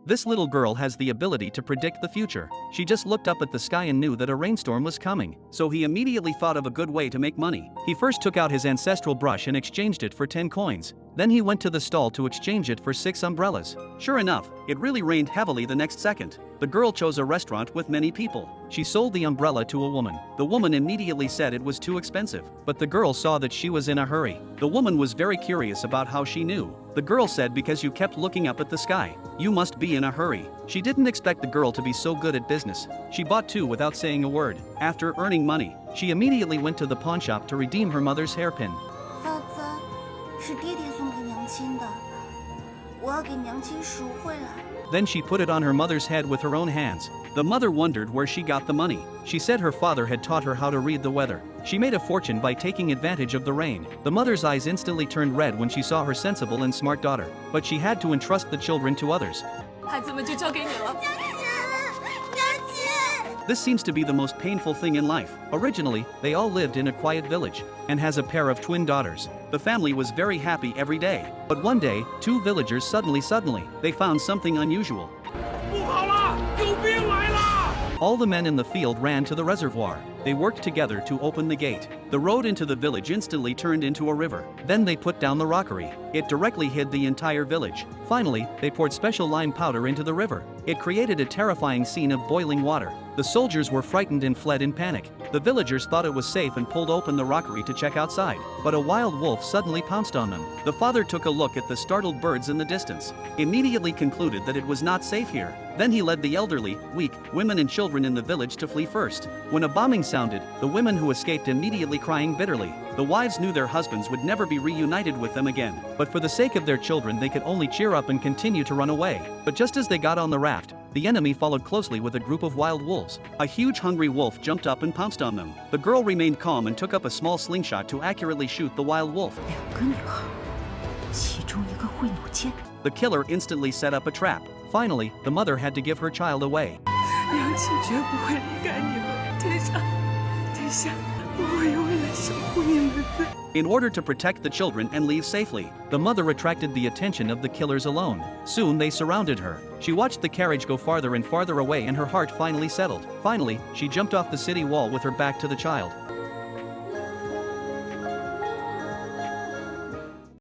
This little girl has the ability to predict the future. She just looked up at the sky and knew that a rainstorm was coming. So he immediately thought of a good way to make money. He first took out his ancestral brush and exchanged it for 10 coins. Then he went to the stall to exchange it for 6 umbrellas. Sure enough, it really rained heavily the next second. The girl chose a restaurant with many people. She sold the umbrella to a woman. The woman immediately said it was too expensive, but the girl saw that she was in a hurry. The woman was very curious about how she knew. The girl said, because you kept looking up at the sky. You must be in a hurry. She didn't expect the girl to be so good at business. She bought 2 without saying a word. After earning money, she immediately went to the pawn shop to redeem her mother's hairpin. 嫂子，是爹爹送给娘亲的，我要给娘亲赎回来。 Then she put it on her mother's head with her own hands. The mother wondered where she got the money. She said her father had taught her how to read the weather. She made a fortune by taking advantage of the rain. The mother's eyes instantly turned red when she saw her sensible and smart daughter. But she had to entrust the children to others. 孩子们就交给你了。 This seems to be the most painful thing in life. Originally, they all lived in a quiet village and has a pair of twin daughters. The family was very happy every day. But one day, 2 villagers suddenly, they found something unusual. 不好了，有兵来了！ All the men in the field ran to the reservoir. They worked together to open the gate. The road into the village instantly turned into a river. Then they put down the rockery. It directly hid the entire village. Finally, they poured special lime powder into the river. It created a terrifying scene of boiling water. The soldiers were frightened and fled in panic. The villagers thought it was safe and pulled open the rockery to check outside. But a wild wolf suddenly pounced on them. The father took a look at the startled birds in the distance, immediately concluded that it was not safe here. Then he led the elderly, weak, women and children in the village to flee first. When a bombing sounded, the women who escaped immediately crying bitterly. The wives knew their husbands would never be reunited with them again. But for the sake of their children, they could only cheer up and continue to run away. But just as they got on the raft, the enemy followed closely with a group of wild wolves. A huge hungry wolf jumped up and pounced on them. The girl remained calm and took up a small slingshot to accurately shoot the wild wolf. 2个女儿，其中一个会弩箭。 The killer instantly set up a trap. Finally, the mother had to give her child away. 娘亲绝不会离开你们，天上，天下，我会永远守护你们的。 In order to protect the children and leave safely, the mother attracted the attention of the killers alone. Soon they surrounded her. She watched the carriage go farther and farther away and her heart finally settled. Finally, she jumped off the city wall with her back to the child.